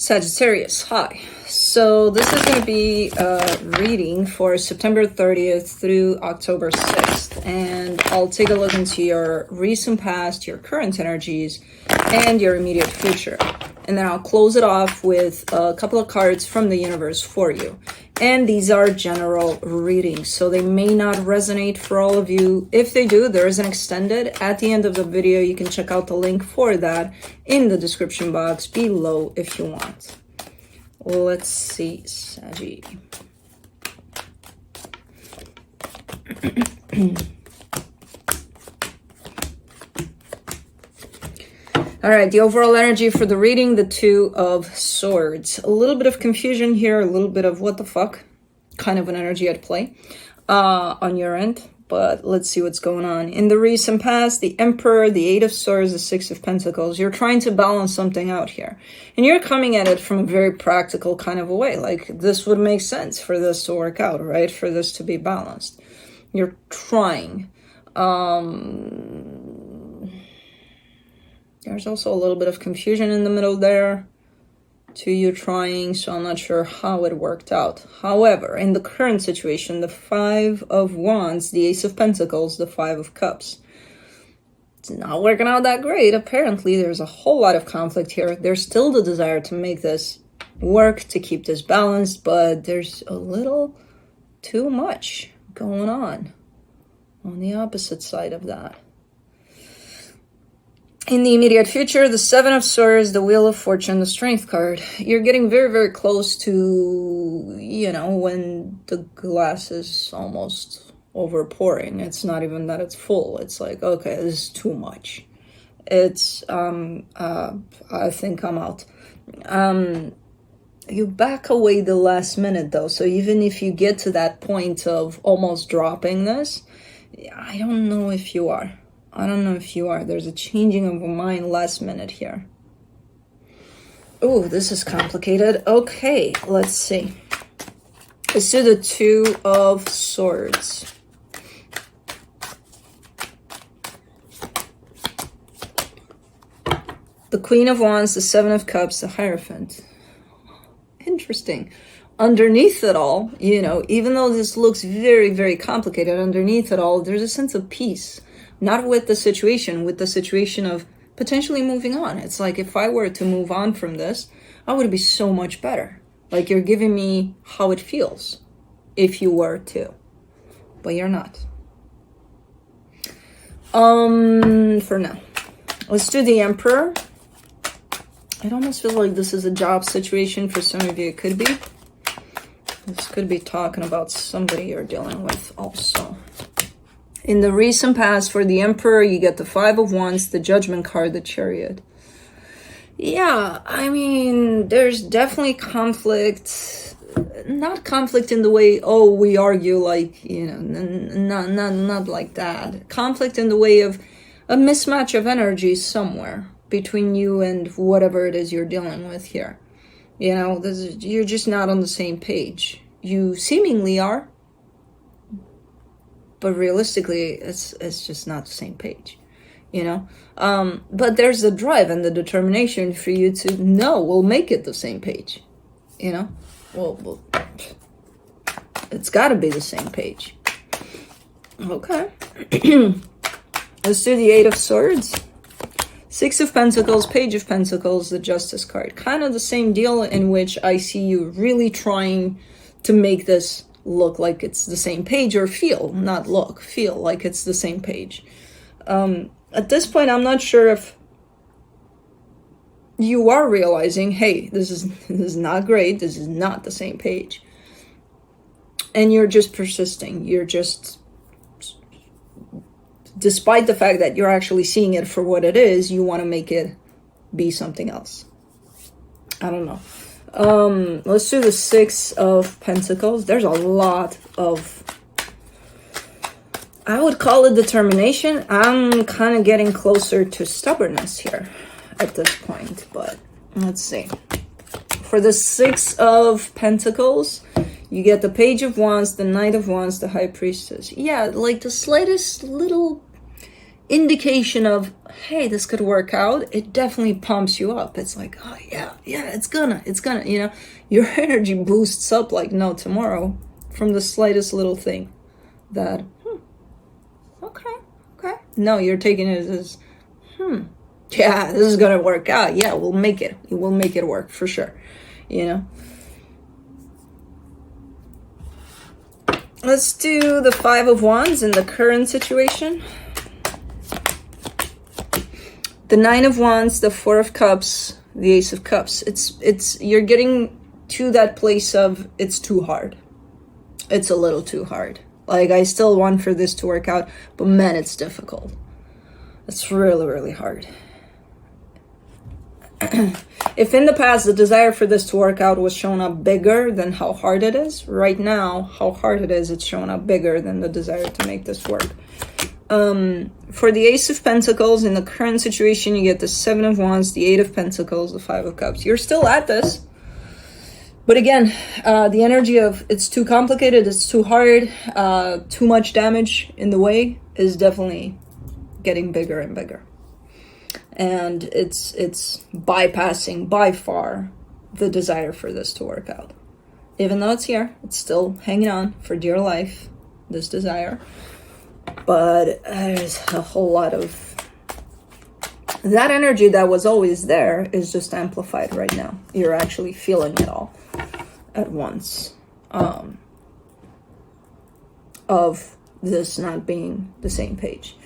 Sagittarius, hi. So this is going to be a reading for September 30th through October 6th. And I'll take a look into your recent past, your current energies, and your immediate future. And then I'll close it off with a couple of cards from the universe for you. And these are general readings, so they may not resonate for all of you. If they do, there is an extended at the end of the video. You can check out the link for that in the description box below if you want. Let's see, Saggy. All right, the overall energy for the reading, the Two of Swords. A little bit of confusion here, a little bit of what the fuck kind of an energy at play on your end. But let's see what's going on. In the recent past, the Emperor, the Eight of Swords, the Six of Pentacles. You're trying to balance something out here. And you're coming at it from a very practical kind of a way. Like, this would make sense for this to work out, right? For this to be balanced. You're trying. There's also a little bit of confusion in the middle there to you trying, so I'm not sure how it worked out. However, in the current situation, the Five of Wands, the Ace of Pentacles, the Five of Cups. It's not working out that great. Apparently, there's a whole lot of conflict here. There's still the desire to make this work, to keep this balanced, but there's a little too much going on the opposite side of that. In the immediate future, the Seven of Swords, the Wheel of Fortune, the Strength card. You're getting very, very close to, you know, when the glass is almost overpouring. It's not even that it's full. It's like, okay, this is too much. It's, I think I'm out. You back away the last minute, though. So even if you get to that point of almost dropping this, I don't know if you are. I don't know if you are. There's a changing of mind last minute here. Oh, this is complicated. Okay, let's see. Let's do the Two of Swords. The Queen of Wands, the Seven of Cups, the Hierophant. Interesting. Underneath it all, you know, even though this looks very, very complicated, underneath it all, there's a sense of peace. Not with the situation of potentially moving on. It's like, if I were to move on from this, I would be so much better. Like, you're giving me how it feels if you were to. But you're not. For now. Let's do the Emperor. I almost feel like this is a job situation for some of you. It could be. This could be talking about somebody you're dealing with also. In the recent past, for the Emperor, you get the Five of Wands, the Judgment card, the Chariot. Yeah, I mean, there's definitely conflict. Not conflict in the way, oh, we argue, like, you know, not like that. Conflict in the way of a mismatch of energy somewhere between you and whatever it is you're dealing with here. You know, you're just not on the same page. You seemingly are. But realistically, it's just not the same page, you know? But there's the drive and the determination for you to know we'll make it the same page, you know? Well it's got to be the same page. Okay. Let's do the Eight of Swords. Six of Pentacles, Page of Pentacles, the Justice card. Kind of the same deal in which I see you really trying to make this look like it's the same page, or feel, not look, feel like it's the same page. At this point, I'm not sure if you are realizing, hey, this is not great, this is not the same page. And you're just persisting. You're just, despite the fact that you're actually seeing it for what it is, you want to make it be something else. I don't know. Let's do the Six of Pentacles. There's a lot of, I would call it determination. I'm kind of getting closer to stubbornness here at this point, but let's see. For the Six of Pentacles, you get the Page of Wands, the Knight of Wands, the High Priestess. Yeah, like the slightest little indication of, hey, this could work out, it definitely pumps you up. It's like, oh yeah, it's gonna, you know, your energy boosts up like no tomorrow from the slightest little thing that, okay. No, you're taking it as, yeah, this is gonna work out. Yeah, we'll make it. We'll make it work for sure. You know. Let's do the Five of Wands in the current situation. The Nine of Wands, the Four of Cups, the Ace of Cups. It's you're getting to that place of it's too hard. It's a little too hard. Like, I still want for this to work out, but man, it's difficult. It's really, really hard. If in the past the desire for this to work out was shown up bigger than how hard it is, right now, how hard it is, it's shown up bigger than the desire to make this work. For the Ace of Pentacles, in the current situation, you get the Seven of Wands, the Eight of Pentacles, the Five of Cups. You're still at this. But again, the energy of it's too complicated, it's too hard, too much damage in the way is definitely getting bigger and bigger. And it's bypassing by far the desire for this to work out. Even though it's here, it's still hanging on for dear life, this desire. But there's a whole lot of that energy that was always there is just amplified right now. You're actually feeling it all at once, of this not being the same page.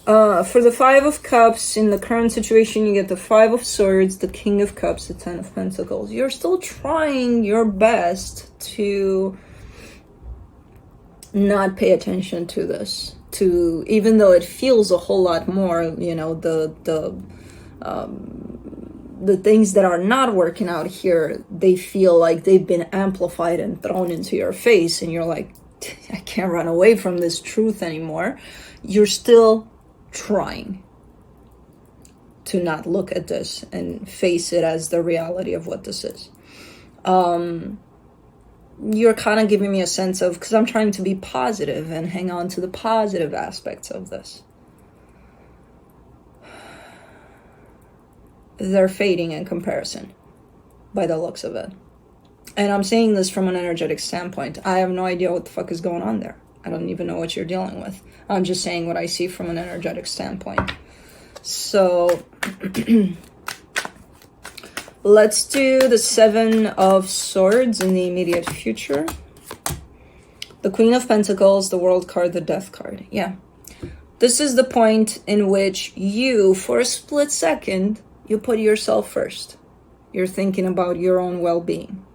For the Five of Cups, in the current situation, you get the Five of Swords, the King of Cups, the Ten of Pentacles. You're still trying your best to not pay attention to this, to, even though it feels a whole lot more, you know, the things that are not working out here, they feel like they've been amplified and thrown into your face, and you're like, I can't run away from this truth anymore. You're still trying to not look at this and face it as the reality of what this is. You're kind of giving me a sense of, because I'm trying to be positive and hang on to the positive aspects of this. They're fading in comparison by the looks of it. And I'm saying this from an energetic standpoint. I have no idea what the fuck is going on there. I don't even know what you're dealing with. I'm just saying what I see from an energetic standpoint. So let's do the Seven of Swords in the immediate future. The Queen of Pentacles, the World card, the Death card. Yeah. This is the point in which you, for a split second, you put yourself first. You're thinking about your own well-being.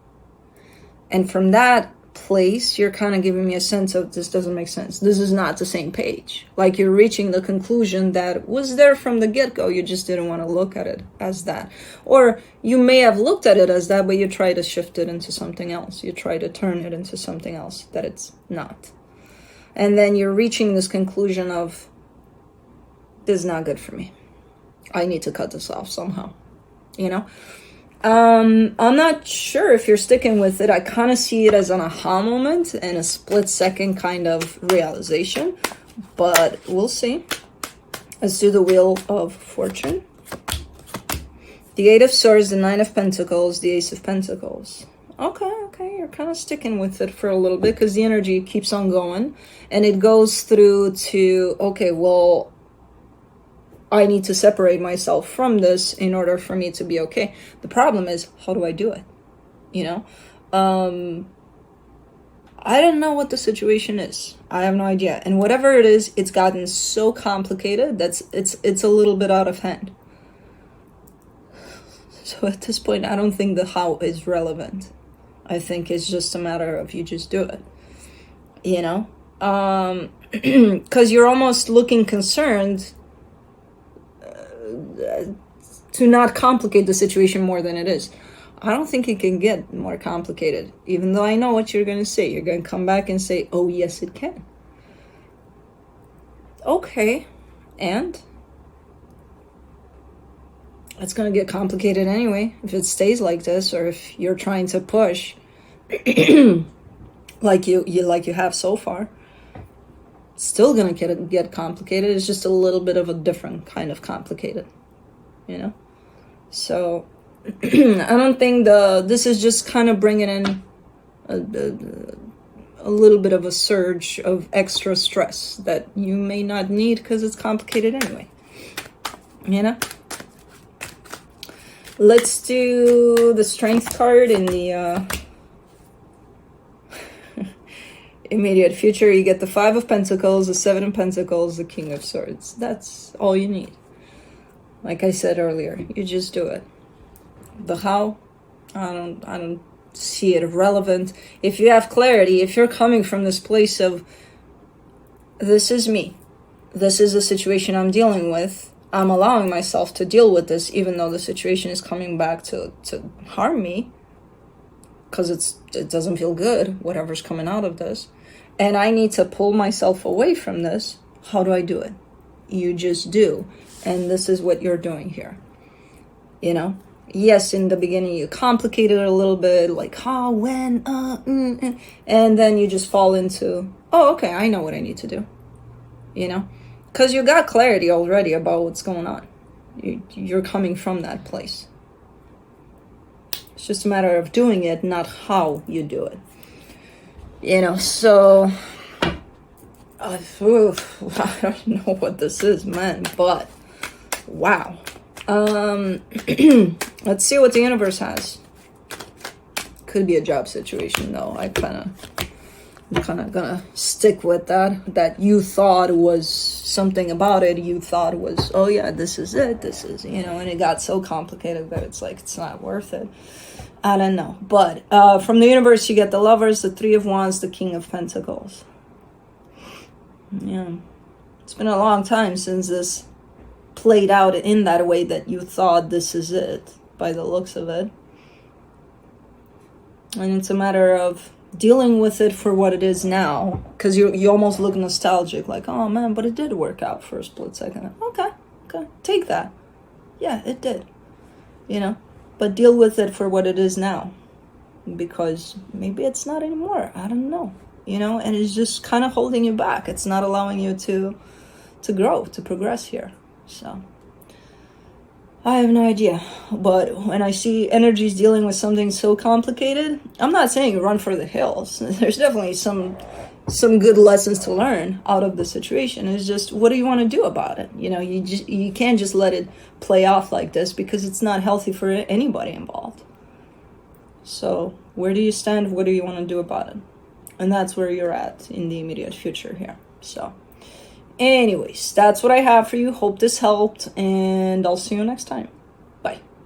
And from that place, you're kind of giving me a sense of, this doesn't make sense. This is not the same page. Like, you're reaching the conclusion that was there from the get-go. You just didn't want to look at it as that. Or you may have looked at it as that, but you try to shift it into something else. You try to turn it into something else that it's not. And then you're reaching this conclusion of, this is not good for me. I need to cut this off somehow. You know? I'm not sure if you're sticking with it. I kind of see it as an aha moment and a split second kind of realization, but we'll see. Let's do the Wheel of Fortune. The Eight of Swords, the Nine of Pentacles, the Ace of Pentacles. Okay, you're kind of sticking with it for a little bit because the energy keeps on going, and it goes through to, okay, well, I need to separate myself from this in order for me to be okay. The problem is, how do I do it? You know? I don't know what the situation is. I have no idea. And whatever it is, it's gotten so complicated that it's a little bit out of hand. So at this point, I don't think the how is relevant. I think it's just a matter of you just do it. You know? Because you're almost looking concerned to not complicate the situation more than it is. I don't think it can get more complicated, even though I know what you're going to say. You're going to come back and say, oh, yes, it can. Okay, and it's going to get complicated anyway if it stays like this, or if you're trying to push like you have so far. Still gonna get complicated. It's just a little bit of a different kind of complicated, you know? So I don't think this is just kind of bringing in a little bit of a surge of extra stress that you may not need because it's complicated anyway, you know? Let's do the Strength card in the immediate future. You get the 5 of Pentacles, the 7 of Pentacles, the King of Swords. That's all you need. Like I said earlier, you just do it. The how, I don't see it relevant. If you have clarity, if you're coming from this place of, this is me, this is a situation I'm dealing with, I'm allowing myself to deal with this, even though the situation is coming back to harm me, because it doesn't feel good, whatever's coming out of this, and I need to pull myself away from this. How do I do it? You just do. And this is what you're doing here. You know? Yes, in the beginning you complicate it a little bit, like how, when, and then you just fall into, oh, okay, I know what I need to do. You know? Because you got clarity already about what's going on. You're coming from that place. It's just a matter of doing it, not how you do it. You know, so I don't know what this is, man, but wow. Let's see what the universe has. Could be a job situation, though. I'm kind of gonna stick with that you thought was something about it. You thought was, oh yeah, this is it, this is, you know, and it got so complicated that it's like, it's not worth it. I don't know. But from the universe, you get the Lovers, the 3 of Wands, the King of Pentacles. Yeah. It's been a long time since this played out in that way that you thought this is it, by the looks of it. And it's a matter of dealing with it for what it is now. Because you almost look nostalgic, like, oh man, but it did work out for a split second. Okay, take that. Yeah, it did. You know? But deal with it for what it is now. Because maybe it's not anymore. I don't know. You know, and it's just kind of holding you back. It's not allowing you to grow, to progress here. So, I have no idea. But when I see energies dealing with something so complicated, I'm not saying run for the hills. There's definitely some good lessons to learn out of the situation. It's just, what do you want to do about it? You know, you can't just let it play off like this, because it's not healthy for anybody involved. So where do you stand? What do you want to do about it? And that's where you're at in the immediate future here. So anyways, that's what I have for you. Hope this helped, and I'll see you next time.